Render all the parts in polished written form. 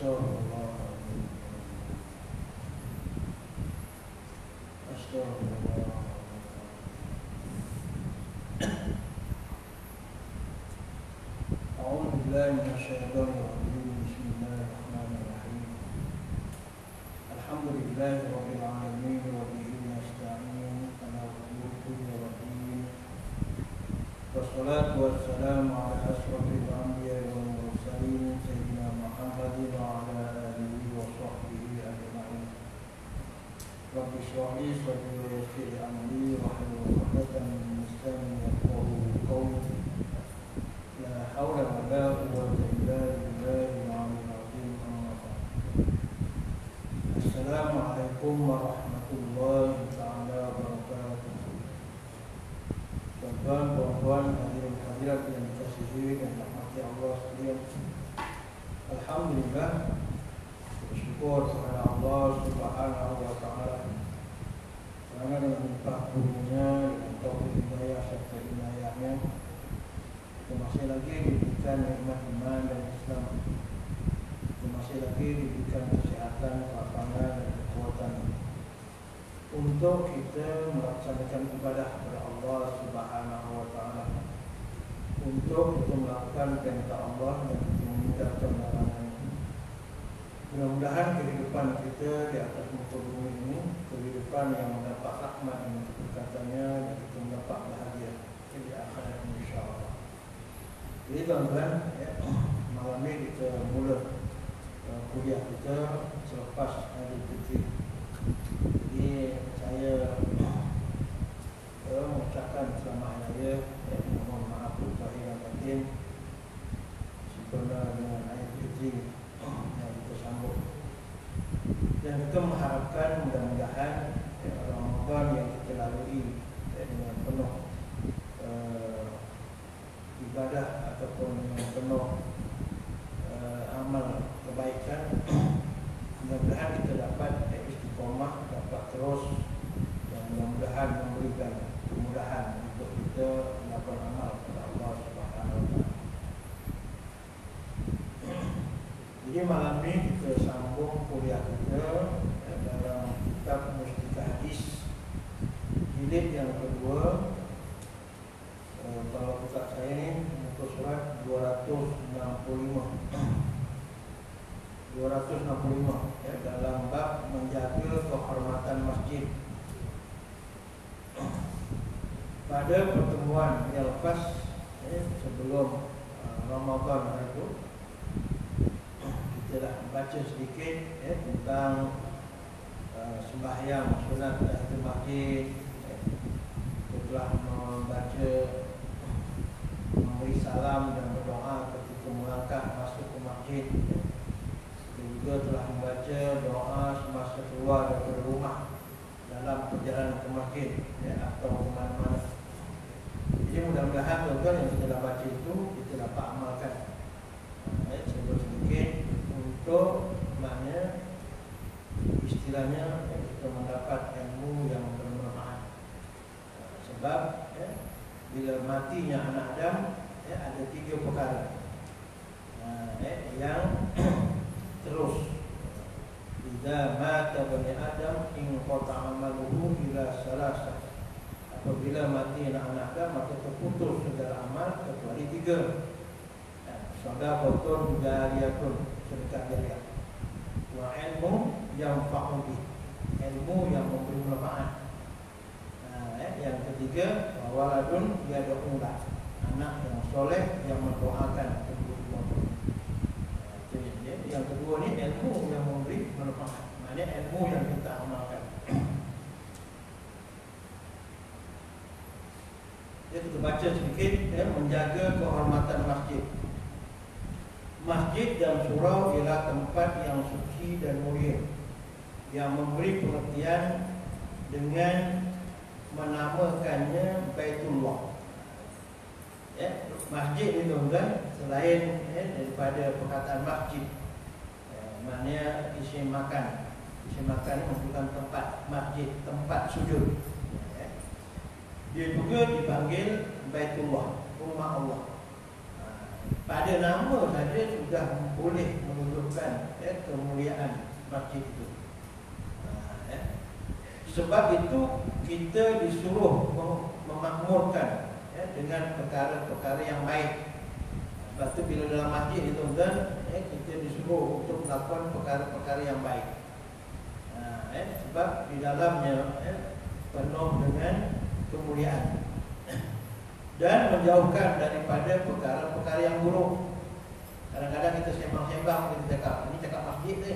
Astagfirullahaladzim. Astagfirullah. A'udzu billahi minasyaitonir rajim. Bismillahirrahmanirrahim. Alhamdulillahirabbil alamin wa bihi nasta'in ala umuri waddin. Wassalatu wassalamu ala asyrofil anbiya'i wal mursalin sayyidina Muhammadin wa ala alihi wa sahbihi ajma'in. Rabbi shrah li sadri wa yassir li amri wahlul 'uqdatam min lisani yafqahu qawli. La haula wa la quwwata illa billahil 'aliyyil 'azhim. Assalamualaikum warahmatullahi taala wabarakatuh. Tuan-tuan, hadirin hadirat yang dikasihi dan dirahmati Allah sekalian. Alhamdulillah, bersyukur kepada Allah Subhanahu wa taala kerana dengan limpah kurnia dan taufik hidayah serta inayahnya kita masih lagi diberikan nikmat iman dan Islam. Kita masih lagi diberikan kesehatan, kelapangan dan kekuatan untuk kita melaksanakan ibadah kepada Allah Subhanahu wa taala, untuk kita melakukan perintah Allah dan kita meninggalkan larangannya. Mudah-mudahan kehidupan kita di atas muka bumi ini kehidupan yang mendapat rahmat dan keberkatannya dan kita mendapat bahagia di akhirat insya-Allah. Jadi tuan-tuan, malam ini kita mula kuliah kita selepas hari Fitri. Jadi saya mengucapkan selamat hari raya, mohon maaf lahir dan batin sempurna dengan hari Fitri yang kita sambut. Dan kita mengharapkan mudah-mudahan Ramadan yang kita lalui dengan penuh ibadah ataupun dengan penuh amal kebaikan, mudah-mudahan kita dapat istiqamah, dapat terus, dan mudah-mudahan memberikan kemudahan untuk kita melakukan amal kepada Allah Subhanahu wa taala. Jadi malam ini kita sambung kuliah kita dalam kitab Mustika Hadis jilid yang kedua. Kalau buka saya ni muka surat 265 dalam bab menjaga kehormatan masjid. Pada pertemuan yang lepas sebelum Ramadan itu kita dah baca sedikit tentang sembahyang sunat tahiyatul masjid. Kita telah membaca memberi salam dan berdoa ketika melangkah masuk ke masjid. Kita juga telah membaca doa semasa keluar daripada rumah dalam perjalanan ke masjid atau ke mana-mana. Jadi mudah-mudahan tuan-tuan yang kita dah baca itu kita dapat amalkan sedikit untuk maknanya istilahnya kita mendapat ilmu yang bermanfaat. Sebab bila matinya anak Adam ada 3 perkara yang terus. Idza mata bani Adam in qata'a amaluhu ila salasah. Apabila mati anak Adam maka terputus segala amal kecuali 3. Sadaqatun jariyatun, sedekah jariah. Wa ilmu yanfa'u bi, ilmu yang memberi manfaat. Yang ketiga, waladun yad'u lah, anak yang soleh yang mendoakan kedua-dua. Yang kedua ni ilmu yang memberi manfaat, maknanya ilmu yang kita amalkan. Jadi kita baca sedikit menjaga kehormatan masjid. Masjid dan surau ialah tempat yang suci dan mulia, yang memberi pengertian dengan menamakannya Baitullah. Masjid itu kan selain daripada perkataan masjid, maknanya isim makan. Isim makan merupakan tempat masjid, tempat sujud. Dia juga dipanggil Baitullah, rumah Allah. pada nama saja sudah boleh menunjukkan kemuliaan masjid itu. Sebab itu kita disuruh memakmurkan dengan perkara-perkara yang baik. Sebab itu bila dalam masjid itu tuan, kita disuruh untuk melakukan perkara-perkara yang baik. Sebab di dalamnya penuh dengan kemuliaan dan menjauhkan daripada perkara-perkara yang buruk. Kadang-kadang kita sembang-sembang, kita cakap, ini cakap masjid ni.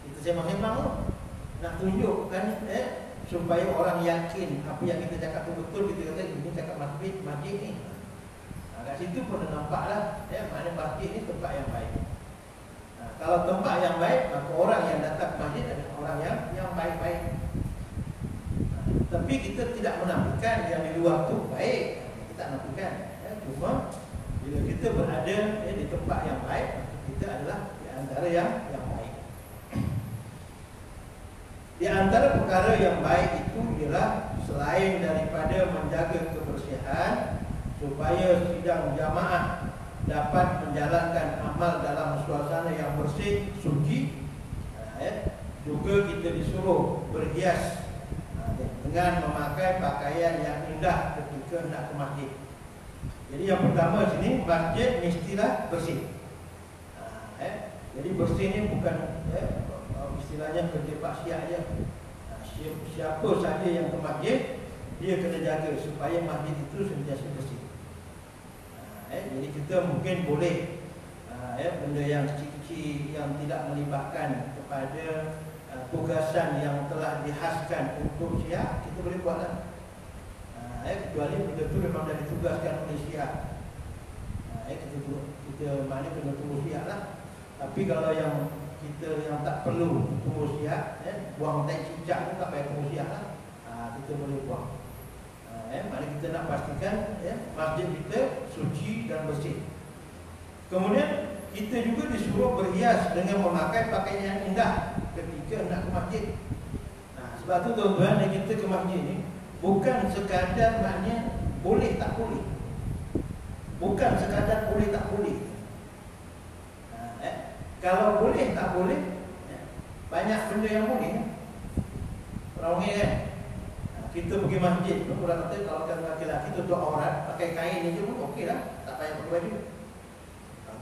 Kita sembang-sembang tu nak tunjukkan supaya orang yakin apa yang kita cakap tu betul. Kita kata ini cakap masjid ni. Kat situ pun dah nampaklah mana masjid ni tempat yang baik. Kalau tempat yang baik, maka orang yang datang ke masjid adalah orang yang baik-baik. Tapi kita tidak menafikan yang di luar tu baik. Kita tak nafikan. Cuma bila kita berada di tempat yang baik, kita adalah di antara yang baik. Di antara perkara yang baik itu ialah selain daripada menjaga kebersihan supaya sidang jamaah dapat menjalankan amal dalam suasana yang bersih, suci, juga kita disuruh berhias dengan memakai pakaian yang indah ketika nak ke masjid. Jadi yang pertama sini, masjid mestilah bersih. Jadi bersih ni bukan istilahnya kerja pak siap je. Siapa saja yang ke masjid, dia kena jaga supaya masjid itu sentiasa bersih. Jadi kita mungkin boleh benda yang kecil-kecil yang tidak melibatkan kepada tugasan yang telah dihaskan untuk siap, kita boleh buatlah. Kecuali benda tu memang dah ditugaskan oleh siap. Kita mana kena tunggu siap lah. Tapi kalau yang kita yang tak perlu tunggu siap, buang teks cicak pun tak payah tunggu siap lah. Kita boleh buang. Mari kita nak pastikan masjid kita suci dan bersih. Kemudian kita juga disuruh berhias dengan memakai pakaian yang indah ketika nak ke masjid. Sebab tu tuan-tuan, kita ke masjid ni bukan sekadar maknanya boleh tak boleh. Bukan sekadar boleh tak boleh. Kalau boleh tak boleh, banyak benda yang boleh. Orang ni kan, kita pergi masjid, orang kata kalau kan lelaki tutup aurat, pakai kain ni je pun okey lah, tak payah pakai baju.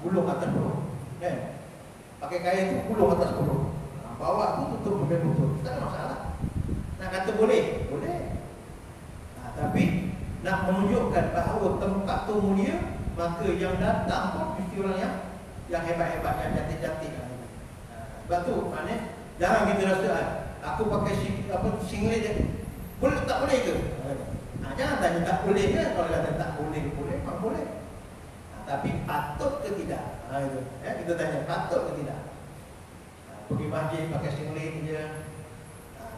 Gulung atas perut, kan? Pakai kain tu gulung atas perut. Bawa tu tutup sampai lutut, tak ada masalah. Nak kata boleh, boleh. Tapi nak menunjukkan bahawa tempat tu mulia, maka yang datang pun mesti orang yang hebat-hebat, yang cantik-cantik. Sebab tu maknanya jangan kita rasa aku pakai singlet je. Boleh tak boleh ke? Jangan tanya tak boleh ke. Kalau kata tak boleh, boleh, memang boleh. Tapi patut ke tidak? Kita tanya patut ke tidak? Pergi masjid pakai singlet je,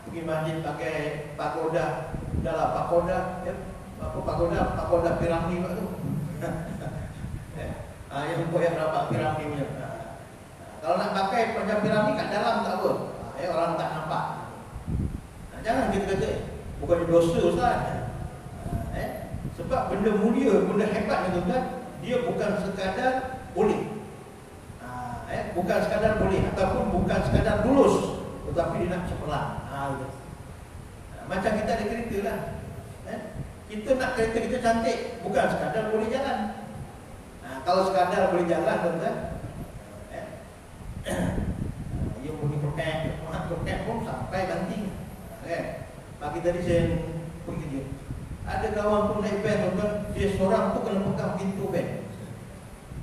pergi masjid pakai pagoda. Dahlah pagoda, pagoda piramid tu. Yang koyak rapat piramid punya. Kalau nak pakai macam piramid kat dalam tak apa. Orang tak nampak. Jangan kita kata bukan dosa Ustaz. Sebab benda mulia, benda hebat ni tuan-tuan, dia bukan sekadar boleh. Bukan sekadar boleh ataupun bukan sekadar lulus, tetapi dia nak cemerlang. Macam kita ada kereta lah. Kita nak kereta kita cantik, bukan sekadar boleh jalan. Kalau sekadar boleh jalan tuan-tuan, dia bunyi kroket pun sampai banting. Pagi tadi saya pergi kerja, ada kawan pun naik van tuan-tuan, dia seorang tu kena pegang pintu van.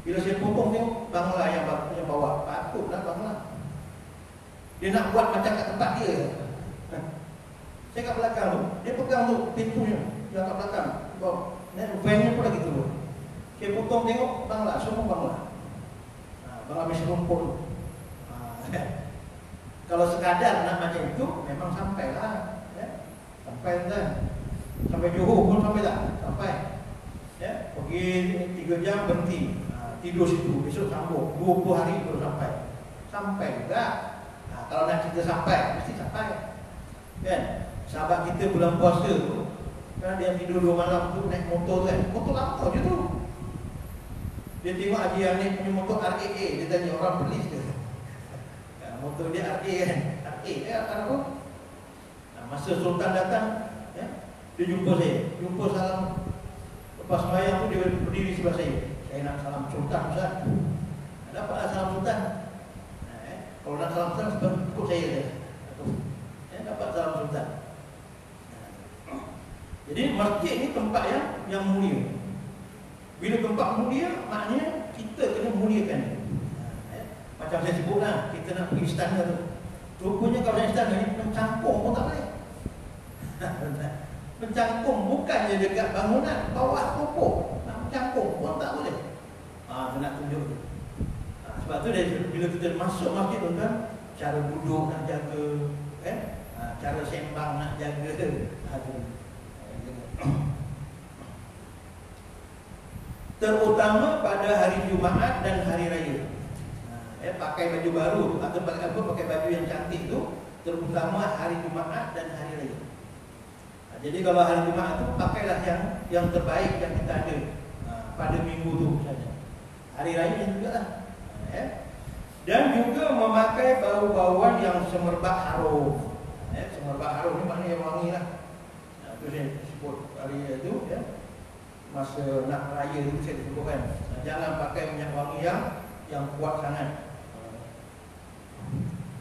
Bila saya potong tengok bangla yang bawa, patutlah bangla. Dia nak buat macam kat tempat dia. Saya kat belakang tu, dia pegang tu pintunya, yang kat belakang. Van-nya pun lagi turun. Saya potong tengok bangla, semua bangla. Bangla mesti rumput. Kalau sekadar nak macam itu, memang sampailah. Sampai kan. Sampai Johor pun sampai tak? Sampai. Pergi 3 jam berhenti. Tidur situ, besok sambung 20 hari baru sampai. Sampai juga. Kalau nak cerita sampai, mesti sampai. Kan? Sahabat kita bulan puasa tu, kan dia tidur 2 malam tu naik motor kan. Motor lama je tu. Dia tengok Haji Hanif punya motor RAA, dia tanya orang polis ke? Motor dia RA kan? RA apa? Masa Sultan datang, dia jumpa saya, jumpa salam. Lepas sembahyang tu dia berdiri sebelah saya. Saya nak salam Sultan Ustaz. Dapatlah salam Sultan. Kalau nak salam Sultan, ikut saya je. Dapat salam Sultan. Jadi masjid ni tempat yang mulia. Bila tempat mulia, maknanya kita kena muliakan dia. Macam saya sebutlah, kita nak pergi istana tu. Rupanya kawasan istana ni mencangkung pun tak boleh. Mencangkung bukannya dekat bangunan, bawah pokok. Nak mencangkung pun tak boleh. Saya nak tunjuk tu. Sebab tu bila kita masuk masjid tu kan, cara duduk nak jaga, cara sembang nak jaga. Terutama pada hari Jumaat dan hari raya. Pakai baju baru atau pakai baju yang cantik tu, terutama hari Jumaat dan hari raya. Jadi kalau hari Jumaat tu pakailah yang terbaik yang kita ada pada minggu tu saja. Hari raya juga lah. Dan juga memakai bau-bauan yang semerbak harum. Semerbak harum ni maknanya yang wangi lah. Itu saya sebut hari itu masa nak raya itu saya sebutkan. Jangan pakai minyak wangi yang kuat sangat.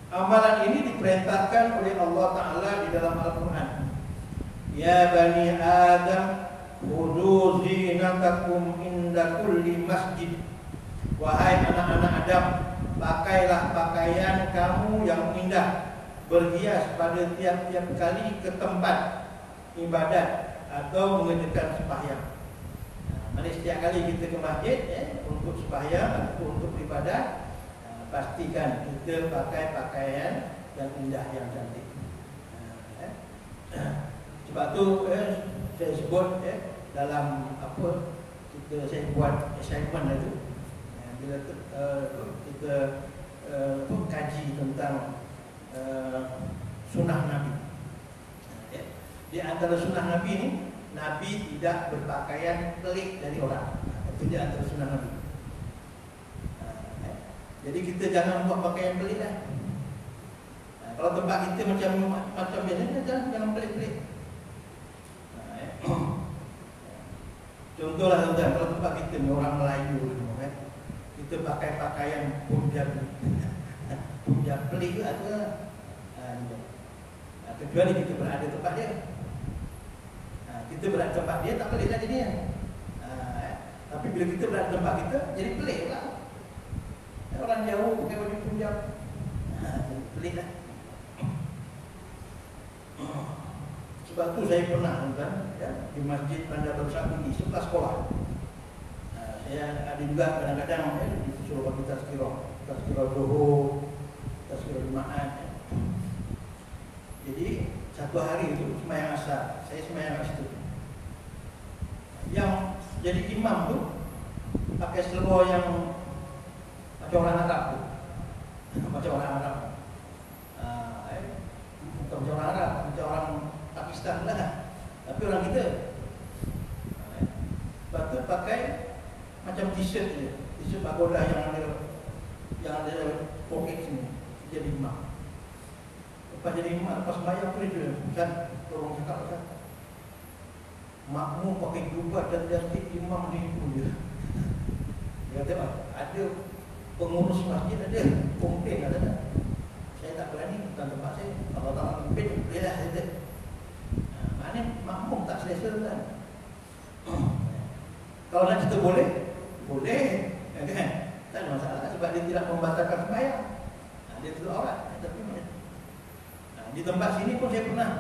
Amalan ini diperintahkan oleh Allah Ta'ala di dalam Al-Quran. Ya Bani Adam, khudhu zinatakum inda kulli masjid. Wahai anak-anak Adam, pakailah pakaian kamu yang indah, berhias pada tiap-tiap kali ke tempat ibadat atau mengerjakan sembahyang. Maksudnya setiap kali kita ke masjid untuk sembahyang atau untuk ibadat, pastikan kita pakai pakaian yang indah, yang cantik. Sebab tu saya sebut dalam apa saya buat assignment itu, bila kita kaji tentang sunnah Nabi. Di antara sunnah Nabi ni, Nabi tidak berpakaian pelik dari orang. Itu di antara sunnah Nabi. Jadi kita jangan buat pakaian pelik lah. Kalau tempat kita macam biasanya, jangan pelik-pelik. Contohlah tuan-tuan, kalau tempat kita ni orang Melayu, kita pakai pakaian punjab pelik ke atau kecuali kita berada tempat dia. Kita berada tempat dia tak pelik lah jadinya. Tapi bila kita berada tempat kita, jadi pelik lah. Orang jauh pakai baju punjab, pelik lah. Sebab tu saya pernah di Masjid Bandar Bersabdi di sebelah sekolah. Saya ada juga kadang-kadang disuruh bagi tazkirah Zuhur, tazkirah Jumaat. Jadi satu hari itu sembahyang asar, saya sembahyang kat situ. Yang jadi imam tu pakai seluar yang macam orang Arab tu, macam orang Arab, bukan macam orang Arab, macam orang Pakistan lah. Tapi orang kita, lepas tu pakai macam t-shirt je, t-shirt pagoda yang ada poket sini. Jadi imam. Lepas jadi imam, lepas sembahyang tu dia Ustaz, tolong cakap Ustaz, makmum pakai jubah dan jastik, imam ni pun dia. Dia kata ada pengurus masjid ada komplain ada. Saya tak berani bukan tempat saya. Kalau tak komplain boleh lah saya. Maknanya makmum tak selesa kan. Kalau nak cerita boleh kan? Tak ada masalah sebab dia tidak membatalkan sembahyang. Dia tutup aurat. Tapi di tempat sini pun saya pernah.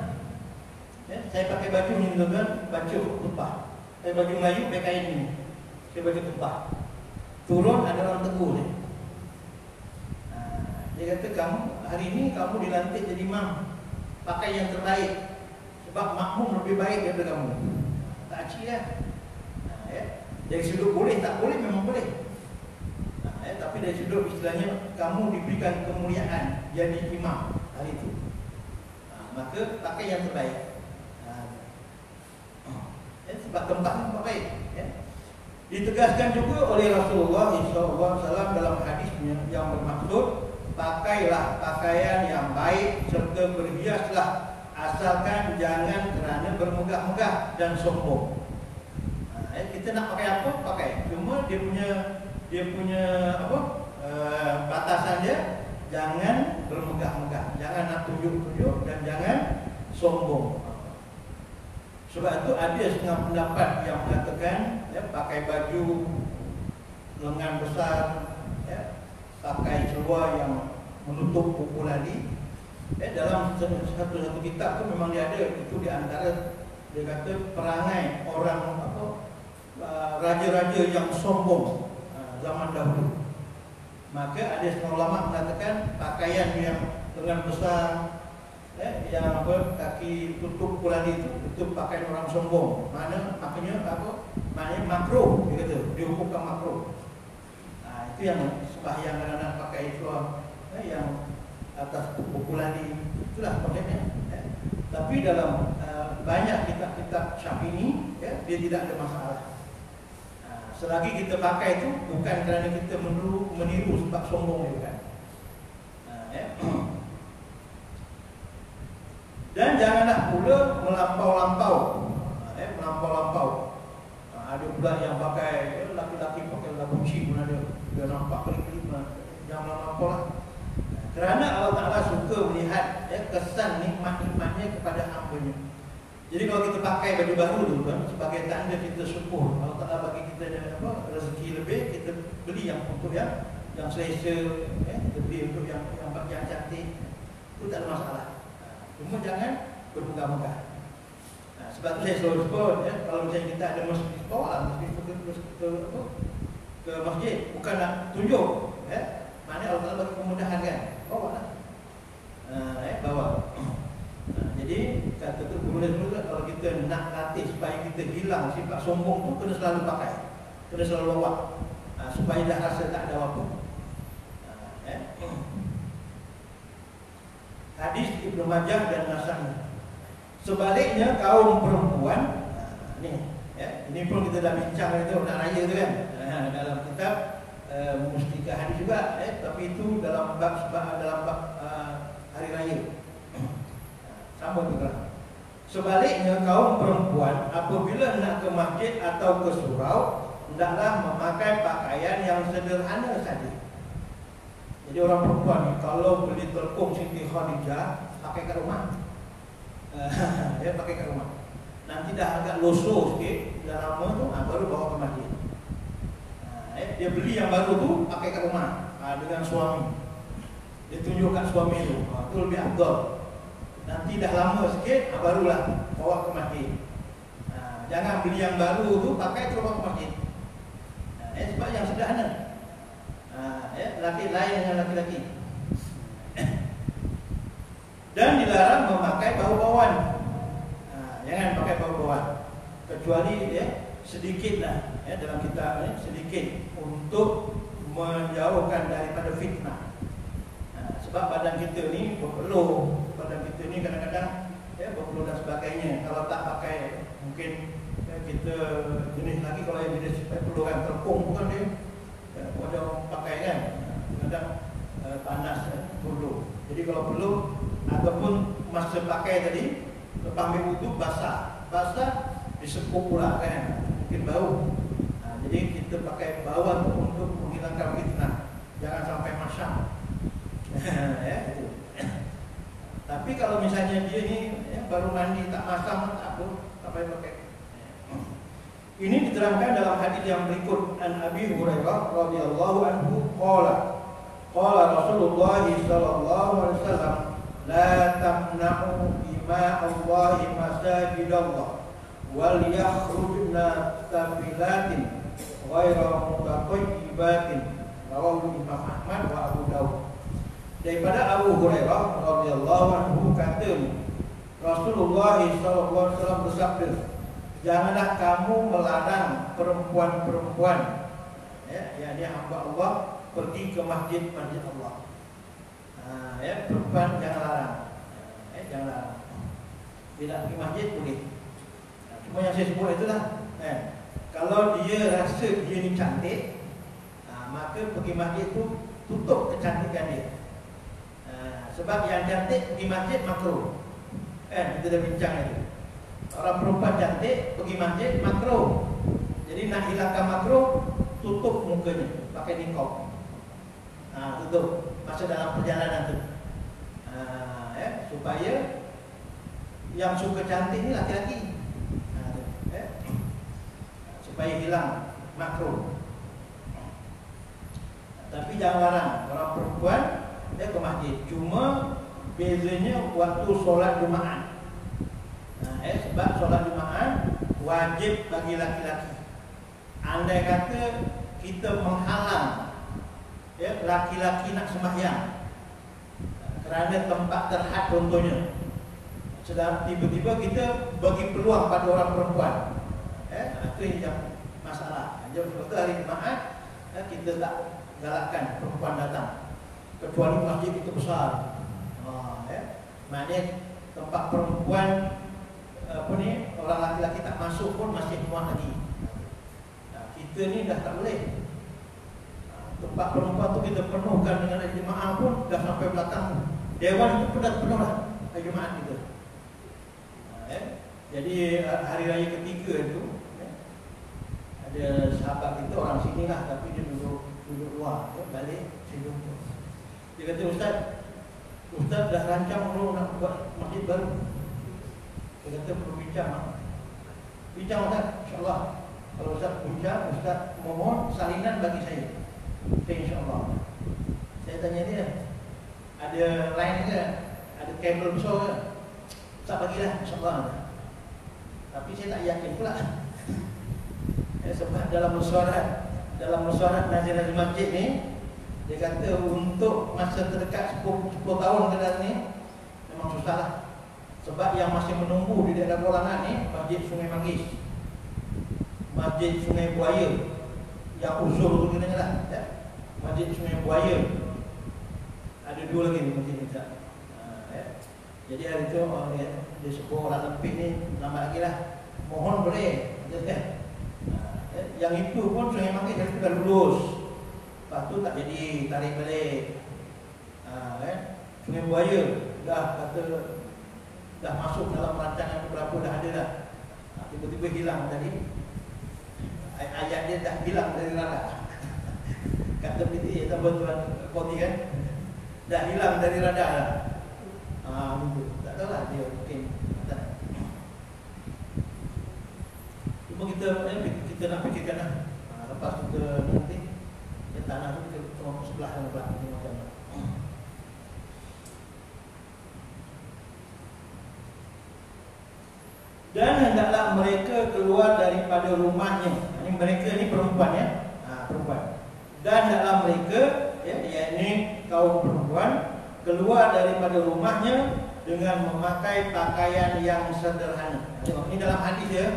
Saya pakai baju ni tuan-tuan, baju tumpah. Saya baju Melayu pakai kain ni. Saya baju tumpah. Turun ada orang tegur ni. Dia kata kamu hari ini kamu dilantik jadi imam, pakai yang terbaik sebab makmum lebih baik daripada kamu. Tak acik lah. Dari sudut boleh tak boleh memang boleh. Tapi dari sudut istilahnya kamu diberikan kemuliaan jadi imam hari itu. Maka pakai yang terbaik. Sebab tempat ni tempat baik. Ditegaskan juga oleh Rasulullah SAW dalam hadisnya yang bermaksud, pakailah pakaian yang baik serta berhiaslah, asalkan jangan kerana bermegah-megah dan sombong. Kita nak pakai apa? Pakai. Cuma dia punya batasan dia, jangan bermegah-megah, jangan nak tunjuk-tunjuk, dan jangan sombong. Sebab itu ada setengah pendapat yang mengatakan pakai baju lengan besar, pakai seluar yang menutup kuku lali. Dalam satu kitab tu memang dia ada, itu di antara, dia kata perangai orang raja-raja yang sombong zaman dahulu. Maka ada setengah ulama mengatakan pakaian yang lengan besar, yang kaki tutup kulali itu pakaian orang sombong. Maknanya makruh, dia kata, dihukumkan makruh. Itu yang sembahyang kadang-kadang pakai seluar yang atas kulali, itulah konsepnya. Tapi dalam banyak kitab-kitab Syafi'i, dia tidak ada masalah. Selagi kita pakai itu bukan kerana kita meniru sebab sombong juga. Dan janganlah pula melampau-lampau. Melampau-lampau. Ada pula yang pakai, laki-laki pakai labuci pun ada. Dia nampak klik-klik pun ada. Jangan melampau lah. Kerana Allah Ta'ala suka melihat kesan nikmat-nikmatnya kepada hamba-Nya. Jadi kalau kita pakai baju baru tu kan, sebagai tanda kita syukur, Allah Ta'ala bagi kita rezeki lebih, kita beli yang untuk yang selesa, kita beli untuk yang cantik, itu tak ada masalah. Cuma jangan bermegah-megah. Sebab tu saya selalu sebut, kalau misalnya kita ada masjid, bawa lah masjid ke masjid, bukan nak tunjuk. Maknanya Allah Ta'ala bagi kemudahan kan, bawa lah. Bawa. Jadi kata tu guru dia dulu, kalau kita nak latih supaya kita hilang sifat sombong tu, kena selalu pakai, kena selalu bawa, supaya dah rasa tak ada apa. Hadis Ibnu Majah dan Nasai. Sebaliknya kaum perempuan, ini pun kita dah bincang itu nak raya tu kan, dalam kitab Mustika Hadis juga, tapi itu dalam bab hari raya. Sama juga. Sebaliknya kaum perempuan apabila nak ke masjid atau ke surau, hendaklah memakai pakaian yang sederhana saja. Jadi orang perempuan ni kalau beli telpung Siti Khadijah, pakai kat rumah. Dia pakai kat rumah. Nanti dah agak loso sikit, dah lama tu baru bawa ke masjid. Dia beli yang baru tu pakai kat rumah dengan suami. Dia tunjuk kat suami tu, itu lebih afdal. Nanti dah lama sikit, barulah bawa ke masjid. Jangan beli yang baru tu pakai terus bawa ke masjid. Sebab yang sederhana. Laki lain dengan laki-laki. Dan dilarang memakai bau-bauan. Jangan pakai bau-bauan. Kecuali sedikitlah, dalam kitab ni sedikit untuk menjauhkan daripada fitnah. Sebab badan kita ni berpeluh, badan kita ni kadang-kadang berpeluh dan sebagainya. Kalau tak pakai, mungkin kita jenis lagi, kalau yang jenis perlukan terpung bukan dia, ada orang pakai kan, kadang panas perlu. Jadi kalau perlu ataupun masa pakai tadi, lepas ambil wudhu basah disekup pula kan, mungkin bau. Jadi kita pakai bauan untuk menghilangkan fitnah, jangan sampai masyam. Itu. Tapi kalau misalnya dia ni baru mandi tak masam, tak apa, tak payah pakai. Ini diterangkan dalam hadis yang berikut, an Abi Hurairah radhiyallahu anhu qala Rasulullah sallallahu alaihi wasallam, la tamna'u ima Allah masajidallah wal yakhrujna tafilatin ghayra mutaqayyibatin, rawahu Imam Ahmad wa Abu Dawud. Daripada Abu Hurairah radhiyallahu anhu kata, Rasulullah sallallahu alaihi wasallam bersabda, janganlah kamu melarang perempuan-perempuan, yakni hamba Allah, pergi ke masjid Allah. Perempuan jangan larang, jangan larang. Bila pergi masjid boleh. Cuma yang saya sebut itulah. Kalau dia rasa dia ni cantik, maka pergi masjid tu tutup kecantikan dia. Sebab yang cantik pergi masjid makruh. Kan kita dah bincang itu. Orang perempuan cantik pergi masjid makruh. Jadi nak hilangkan makruh, tutup mukanya pakai niqab. Tutup masa dalam perjalanan tu. Supaya yang suka cantik ni laki-laki. Supaya hilang makruh. Tapi jangan larang orang perempuan dia ke masjid. Cuma bezanya waktu solat Jumaat. Sebab solat Jumaat wajib bagi laki-laki. Andai kata kita menghalang laki-laki nak sembahyang kerana tempat terhad contohnya, sedang tiba-tiba kita bagi peluang pada orang perempuan, itu yang masalah. Jadi waktu hari Jumaat kita tak galakkan perempuan datang, kecuali masjid itu besar. Maknanya tempat perempuan orang laki-laki tak masuk pun masih muat lagi. Kita ni dah tak boleh. Tempat perempuan tu kita penuhkan dengan hari Jumaat pun dah sampai belakang. Dewan itu pun dah penuh dah hari Jumaat kita. Jadi hari raya ketiga itu ada sahabat kita orang sini lah, tapi dia duduk luar, balik sini. Dia kata, Ustaz dah rancang nak buat masjid baru. Dia kata perlu bincang. Bincang Ustaz, insyaAllah. Kalau Ustaz bincang, Ustaz mohon salinan bagi saya. InsyaAllah. Saya tanya dia, ada line ke? Ada kabel besar ke? Ustaz bagilah, insyaAllah. Tapi saya tak yakin pula. Sebab dalam mesyuarat nazir masjid ni, dia kata untuk masa terdekat 10 tahun ke dalam ni memang susah lah. Sebab yang masih menunggu di daerah Bolangan ni Masjid Sungai Manggis, Masjid Sungai Buaya, yang uzur tu kena lah, Masjid Sungai Buaya. Ada 2 lagi ni masjid ni. Jadi hari tu dia sebut orang lempik ni lambat lagi lah. Mohon boleh yang itu pun Sungai Manggis hari tu dah lulus. Lepas tu tak jadi, tarik balik. Sungai Buaya dah kata dah masuk dalam rancangan beberapa dah ada dah. Tiba-tiba hilang tadi. Ayat dia dah hilang dari radar. Kata PT Tuan Koti kan, dah hilang dari radar dah. Tak tahu lah dia mungkin tak. Cuma kita nak fikirkan lah. Lepas kita nanti tanah tu kita tengok sebelah dan belakang ni macam mana. Dan hendaklah mereka keluar daripada rumahnya. Ini mereka ni perempuan ya, perempuan. Dan hendaklah mereka yakni kaum perempuan keluar daripada rumahnya dengan memakai pakaian yang sederhana. Tengok ni dalam hadis ya.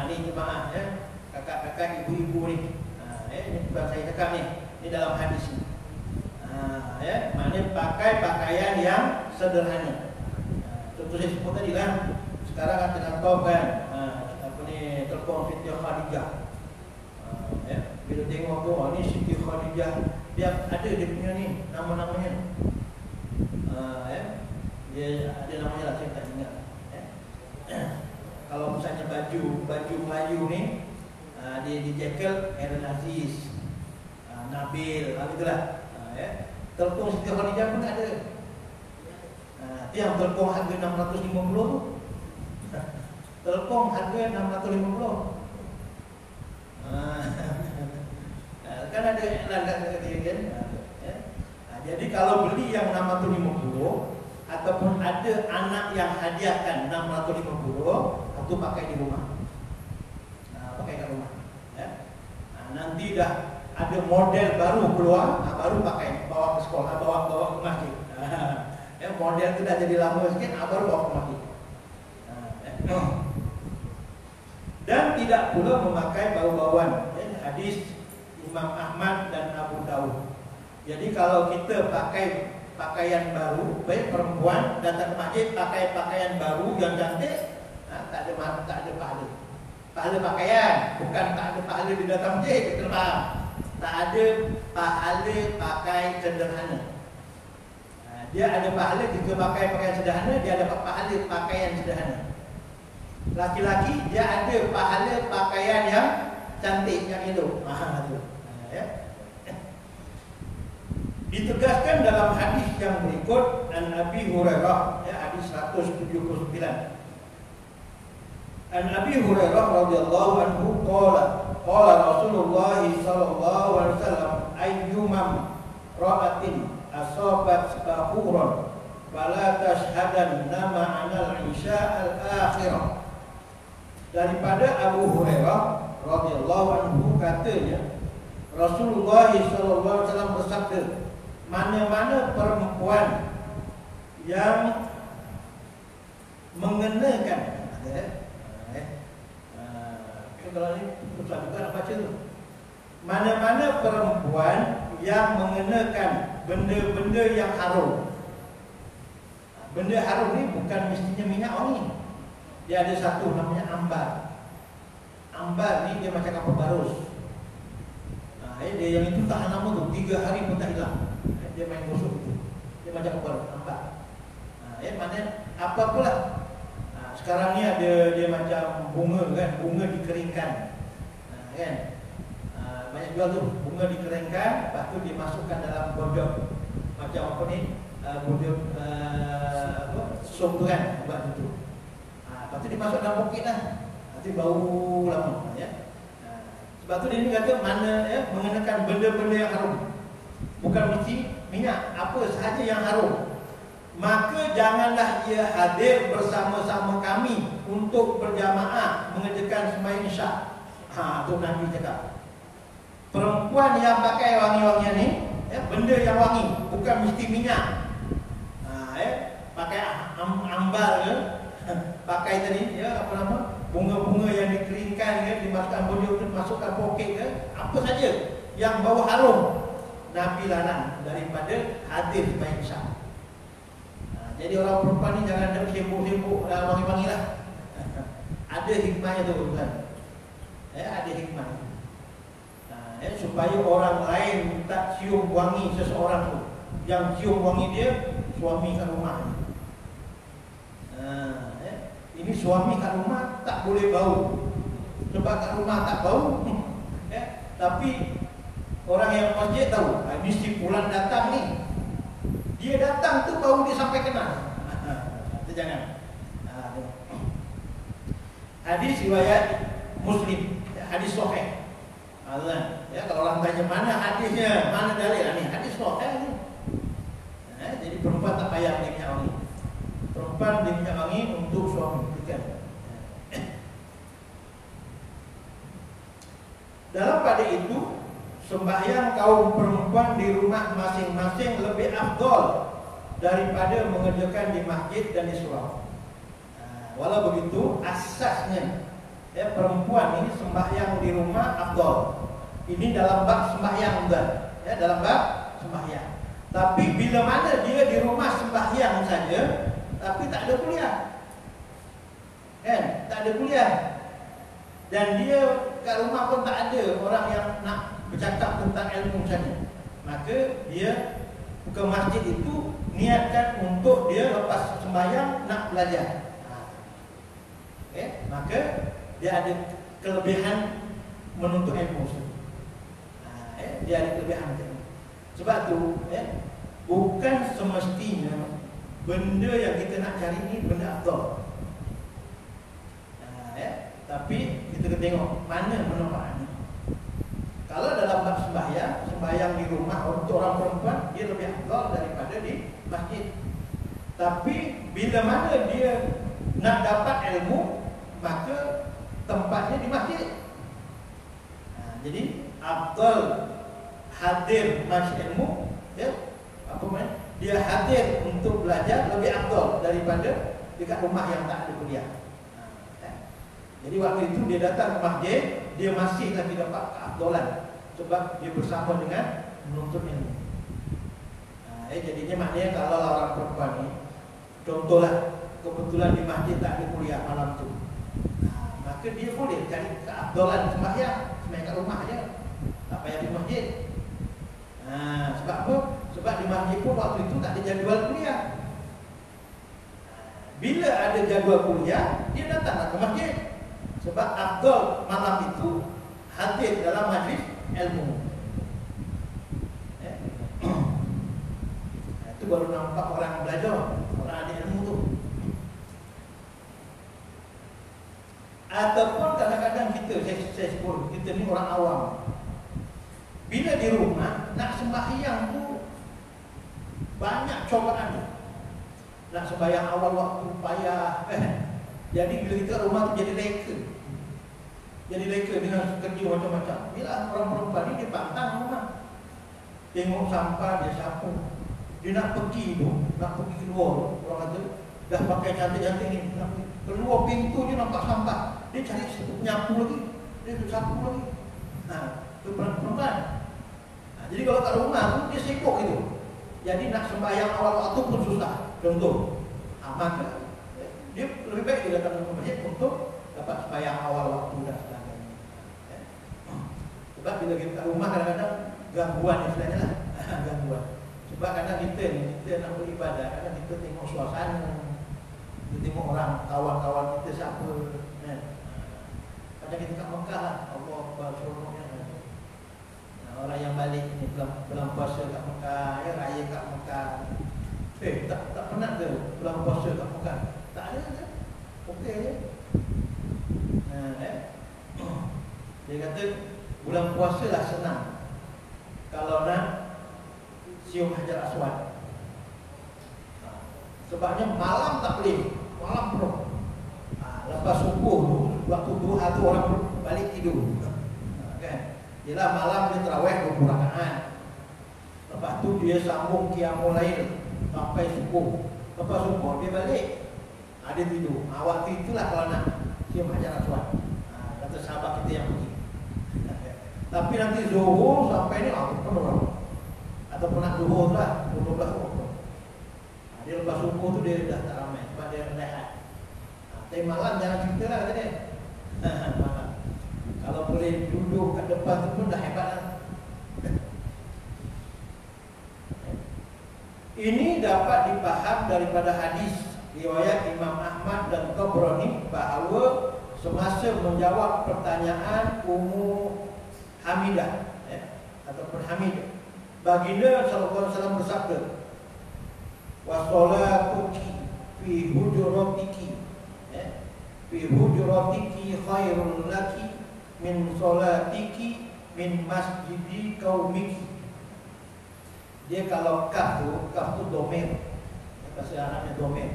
Ni jemaah ya, kakak-kakak ibu-ibu ni. Ini bukan saya cakap ni, ini dalam hadis ni. Maknanya pakai pakaian yang sederhana. Contoh saya sebut tadi lah. Sekarang kan tengah tahu kan, telefon Siti Khadijah. Bila tengok tu, ni Siti Khadijah, dia ada dia punya ni nama-namanya. Dia ada namanya lah, saya tak ingat. Kalau misalnya baju Melayu ni, dia dijekel Aaron Aziz, Nabil, itulah. Telpon Siti Khadijah pun ada. Yang telpon harga 650 tu. Telpon harga 650. Kan ada iklan kat kan. Jadi kalau beli yang 650 ataupun ada anak yang hadiahkan 650, itu pakai di rumah. Pakai kat rumah. Nanti dah ada model baru keluar, baru pakai, bawa ke sekolah, bawa ke masjid. Model tu dah jadi lama sikit, baru bawa ke masjid. Dan tidak pula memakai bau-bauan. Hadis Imam Ahmad dan Abu Dawud. Jadi kalau kita pakai pakaian baru, baik perempuan datang ke masjid pakai pakaian baru yang cantik, tak ada pahala. pahala pakaian, bukan tak ada pahala di datang masjid, kita faham. Tak ada pahala pakai sederhana. Dia ada pahala jika pakai pakaian sederhana, dia ada pahala pakaian sederhana. Laki-laki dia ada pahala pakaian yang cantik, yang elok. Ya. Ditegaskan dalam hadis yang berikut dan Abi Hurairah, ya, hadis 179. An Abi Hurairah radhiyallahu anhu qala Rasulullah sallallahu alaihi wasallam ayyumam ra'atin asabat bahuran fala tashhadanna ma'anal isya al-akhirah. Daripada Abu Hurairah radhiyallahu anhu katanya, Rasulullah sallallahu alaihi wasallam bersabda, mana-mana perempuan yang mengenakan, kalau ni susah juga nak baca tu. Mana-mana perempuan yang mengenakan benda-benda yang harum. Benda harum ni bukan mestinya minyak wangi. Dia ada satu namanya ambar. Ambar ni dia macam kapur barus. Dia yang itu tahan lama tu, 3 hari pun tak hilang. Dia main gosok itu. Dia macam kapur ambar. Mana apa pula. Sekarang ni ada dia macam bunga kan, bunga dikeringkan. Kan? Banyak jual tu, bunga dikeringkan, lepas tu dimasukkan dalam bodok. Macam apa ni? Bodok sup tu kan, buat itu. Lepas tu dimasuk dalam poket lah. Nanti bau lama, ya. Sebab tu dia ni kata mana ya, mengenakan benda-benda yang harum. Bukan mesti minyak, apa sahaja yang harum. Maka janganlah ia hadir bersama-sama kami untuk berjamaah mengerjakan sembahyang isyak. Tu Nabi cakap. Perempuan yang pakai wangi-wangian ni, ya, benda yang wangi, bukan mesti minyak. Pakai ambar ke, pakai tadi ya apa nama? Bunga-bunga yang dikeringkan ke, dimasukkan bodiok tu, masukkan poket ke, apa saja yang bau harum, Nabi larang daripada hadir sembahyang isyak. Jadi orang perempuan ni jangan ada sibuk-sibuk wangi-wangi lah. Ada hikmahnya tu kan. Ada hikmah. Supaya orang lain tak cium wangi seseorang tu. Yang cium wangi dia suami kat rumah. Ini suami kat rumah tak boleh bau. Sebab kat rumah tak bau. Tapi orang yang masjid tahu, ini si fulan datang ni. Dia datang tu bau dia sampai kenal. Itu jangan. Hadis riwayat Muslim, hadis sahih. Ya, kalau orang tanya mana hadisnya, mana dalil ni? Hadis sahih ni. Jadi perempuan tak payah beli minyak wangi. Perempuan beli minyak wangi untuk suami, bukan. Dalam pada itu, sembahyang kaum perempuan di rumah masing-masing lebih afdal daripada mengerjakan di masjid dan di surau. Walau begitu, asasnya ya, perempuan ini sembahyang di rumah afdal. Ini dalam bab sembahyang bukan? Ya, dalam bab sembahyang. Tapi bila mana dia di rumah sembahyang saja, tapi tak ada kuliah, kan? Tak ada kuliah, dan dia kat rumah pun tak ada orang yang nak bercakap tentang ilmu saja, maka dia ke masjid itu niatkan untuk dia lepas sembahyang nak belajar. Maka dia ada kelebihan menuntut ilmu. Dia ada kelebihan macam itu. Sebab tu bukan semestinya benda yang kita nak cari ni benda afdal. Tapi kita kena tengok mana manfaatnya. Kalau dalam bab sembahyang di rumah untuk orang perempuan, dia lebih afdal daripada di masjid. Tapi bila mana dia nak dapat ilmu, maka tempatnya di masjid. Jadi afdal hadir majlis ilmu, ya, apa namanya? Dia hadir untuk belajar lebih afdal daripada dekat rumah yang tak ada kuliah. Jadi waktu itu dia datang ke masjid, dia masih lagi dapat keafdalan sebab dia bersama dengan menuntut ilmu. Jadinya maknanya kalau orang perempuan ni, contohlah kebetulan di masjid tak ada kuliah malam tu, maka maka dia boleh cari keabdalan sembahyang kat rumah aja, tak payah di masjid. Sebab apa? Sebab di masjid pun waktu itu tak ada jadual kuliah. Bila ada jadual kuliah, dia datanglah ke masjid. Sebab afdal malam itu hadir dalam majlis ilmu. Itu baru nampak orang belajar, orang ada ilmu tu. Ataupun kadang-kadang saya sebut, kita ni orang awam. Bila di rumah nak sembahyang tu banyak cobaan tu. Nak sembahyang awal waktu payah Jadi bila kita rumah tu jadi leka. Jadi leka dengan kerja macam-macam. Bila orang perempuan ni dia pantang rumah. Tengok sampah dia sapu. Dia nak pergi tu, nak pergi keluar, orang kata dah pakai cantik-cantik ni, nak keluar pintu je nampak sampah. Dia cari nyapu lagi. Dia sapu lagi. Itu perempuan. Jadi kalau kat rumah tu dia sibuk itu. Jadi nak sembahyang awal waktu pun susah. Contoh, maka dia lebih baik dia datang ke masjid untuk dapat sembahyang awal waktu dan sebagainya. Sebab bila kita kat rumah kadang-kadang gangguan istilahnya lah. Gangguan. Sebab kadang kita nak beribadah, kadang kita tengok suasana, kita tengok orang, kawan-kawan kita siapa, kan? Kadang kita kat Mekah lah, Allah berseronoknya. Orang yang balik ni bulan puasa kat Mekah, raya kat Mekah. Tak pernah ke bulan puasa kat Mekah? Tak ada kan? Okey je. Dia kata bulan puasa lah senang kalau nak cium Hajar Aswad. Sebabnya malam tak boleh, malam penuh. Lepas subuh tu, waktu duha tu orang balik tidur. Kan? Ialah malam dia tarawih 20 rakaat. Lepas tu dia sambung qiyamul lail sampai subuh. Lepas subuh dia balik. Dia tidur. Waktu itulah kalau nak cium Hajar Aswad. Kata sahabat kita yang pergi. Tapi nanti zuhur sampai ni penuh lah. Ataupun nak zuhur lah 12 waktu. Dia lepas subuh tu dia dah tak ramai sebab dia rehat. Tapi malam jangan cerita lah kata dia. Malam. Kalau boleh duduk kat depan tu pun dah hebat lah. Ini dapat dipaham daripada hadis riwayat Imam Ahmad dan Tabrani bahawa semasa menjawab pertanyaan Ummu Hamidah ataupun Hamidah, baginda sallallahu alaihi wasallam bersabda, wa salatuki fi hujratiki fi hujratiki khairul laki min salatiki min masjidi qaumiki. Dia kalau kaf tu domir. Bahasa Arabnya domir.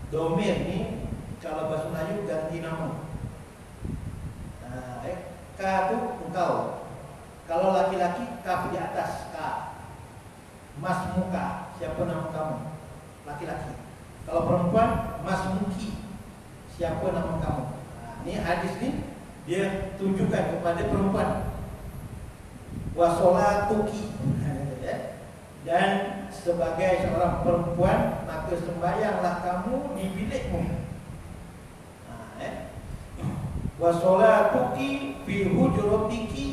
Domir ni kalau bahasa Melayu ganti nama. Ka tu engkau. Kalau laki-laki kaf di atas ka. Mas muka, siapa nama kamu? Laki-laki. Kalau perempuan mas muki, siapa nama kamu? Ni hadis ni dia tunjukkan kepada perempuan. Wa salatuki. Dan sebagai seorang perempuan, maka sembahyanglah kamu di bilikmu. Wa salatuki fi hujratiki.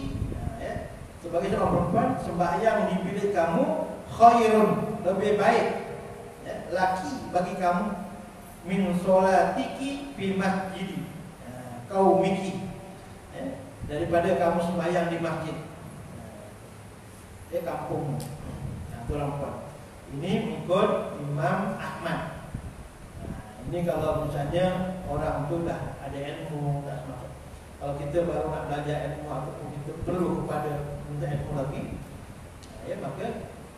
Sebagai seorang perempuan, sembahyang di bilik kamu khairun, lebih baik laki bagi kamu min salatiki fi masjidi qaumiki, daripada kamu sembahyang di masjid kampung. Orang perempuan. Ini mengikut Imam Ahmad. Ini kalau misalnya orang tu dah ada ilmu, tak semacam. Kalau kita baru nak belajar ilmu ataupun kita perlu kepada minta ilmu lagi, maka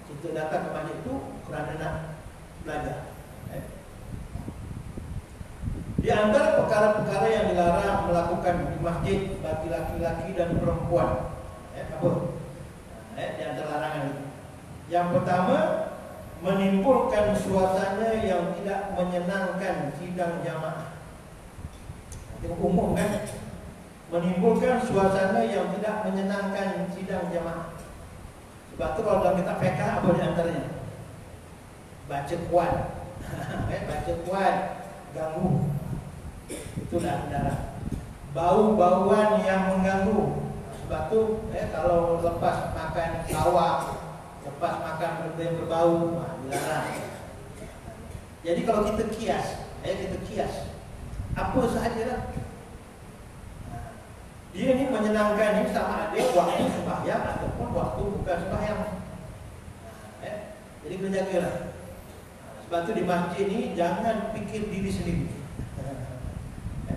kita datang ke masjid itu kerana nak belajar. Di antara perkara-perkara yang dilarang melakukan di masjid bagi laki-laki dan perempuan, apa? Di antara larangan itu. Yang pertama, menimbulkan suasana yang tidak menyenangkan sidang jamaah. Tengok umum kan? Menimbulkan suasana yang tidak menyenangkan sidang jamaah. Sebab tu kalau dalam kitab fiqh apa di antaranya? Baca kuat. Baca kuat ganggu. Itulah darah. bau-bauan yang mengganggu. Sebab tu kalau lepas makan lawak, lepas makan benda yang berbau, dilarang. Jadi kalau kita kias, apa sahajalah. Dia ni menyenangkan ni sama ada waktu sembahyang ataupun waktu bukan sembahyang. Jadi kena jagalah. Sebab tu di masjid ni jangan fikir diri sendiri.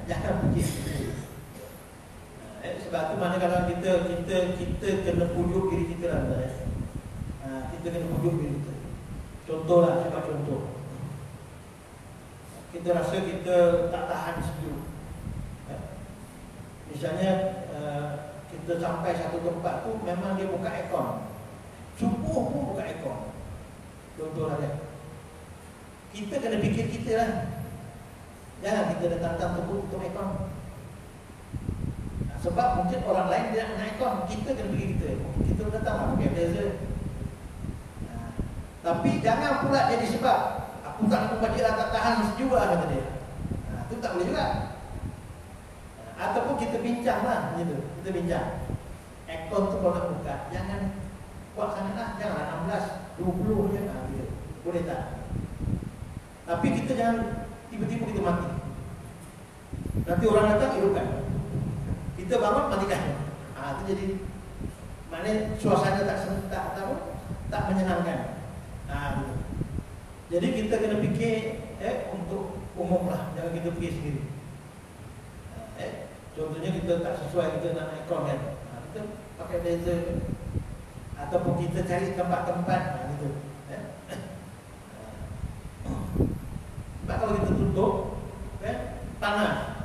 Jangan fikir sendiri. Sebab tu manakala kita kena pujuk diri kita lah. Kita kena pujuk diri kita. Contohlah, sebab contoh. Kita rasa kita tak tahan sejuk. Misalnya kita sampai satu tempat tu memang dia buka aircon. Subuh pun buka aircon. Contohlah dia. Kita kena fikir kita lah. Jangan kita datang tutup aircon. Sebab mungkin orang lain dia nak aircon, kita kena fikir kita. Kita datang lah pakai blazer. Tapi jangan pula jadi sebab aku tak nak baca lah, tak tahan sejuk lah kata dia. Itu tak boleh juga. Ataupun kita bincang lah gitu. Kita bincang. Aircon tu kalau nak buka, jangan kuat sangat lah. Janganlah 16, 20 je lah gitu. Boleh tak? Tapi kita jangan tiba-tiba kita mati. Nanti orang datang hidupkan. Kita bangun matikan. Itu jadi maknanya suasana tak menyenangkan. Gitu. Jadi kita kena fikir untuk umum lah, jangan kita fikir sendiri. Contohnya kita tak sesuai, kita nak aircon kan, kita pakai blazer, ataupun kita cari tempat-tempat gitu. Sebab kalau kita tutup panas,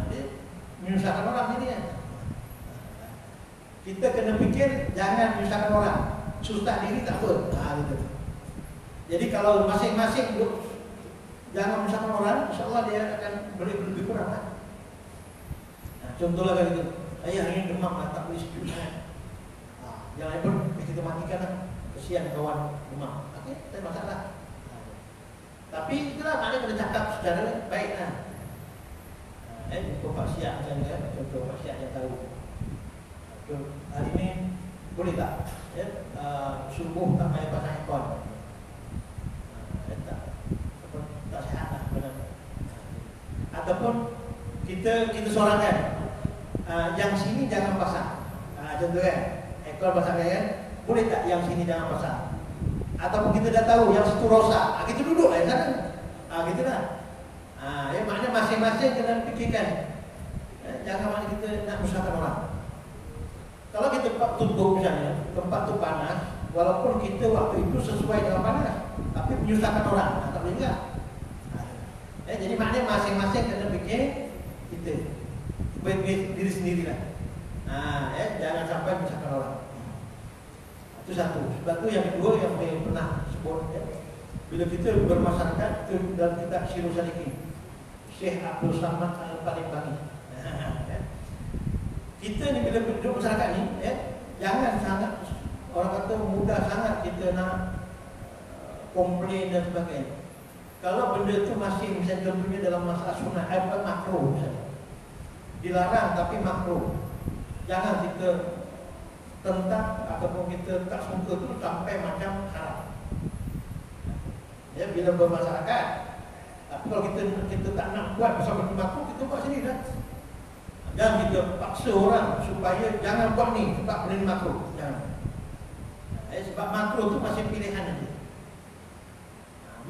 menyusahkan orang ini kan. Kita kena fikir jangan menyusahkan orang, susah diri tak apa. Gitu. Jadi kalau masing-masing jangan menyusahkan orang, insyaAllah dia akan boleh lebih kurang lah. Contohlah kali itu, ayah ini demam lah, tak boleh sejuk. Jangan pun kita matikan lah, kesian kawan demam. Okey, tak ada masalah. Tapi itulah maknanya kena cakap secara baik lah. Contoh Pak Siak macam ni, contoh Pak Siak yang tahu. Hari ni boleh tak? Subuh tak payah pasang aircon. Tak sihat lah. Ataupun kita sorangan. Yang sini jangan pasang. Contoh kan, aircon pasang kan, boleh tak yang sini jangan pasang? Ataupun kita dah tahu yang situ rosak, kita duduk lah sana. Gitu lah. Maknanya masing-masing kena fikirkan. Jangan maknanya kita nak menyusahkan orang. Kalau kita tutup misalnya, tempat tu panas, walaupun kita waktu itu sesuai dengan panas, tapi menyusahkan orang, tak boleh juga. Jadi maknanya masing-masing kena fikir kita. Baik diri sendirilah. Jangan sampai menyusahkan orang. Itu satu. Sebab tu yang kedua yang saya pernah sebut, bila kita bermasyarakat itu dalam kitab Sirul Salikin, Syekh Abdul Samad Al-Palembang. Kita ni bila duduk masyarakat ni, jangan sangat orang kata mudah sangat kita nak komplain dan sebagainya. Kalau benda tu masih misalnya contohnya dalam masalah sunnah, makruh misalnya, dilarang tapi makruh, jangan kita tentang ataupun kita tak suka tu sampai macam haram. Bila bermasyarakat, tapi kalau kita tak nak buat bersama makruh, kita buat sendiri dah. Jangan kita paksa orang supaya jangan buat ni sebab benda ni makruh. Jangan. Sebab makruh tu masih pilihan aja.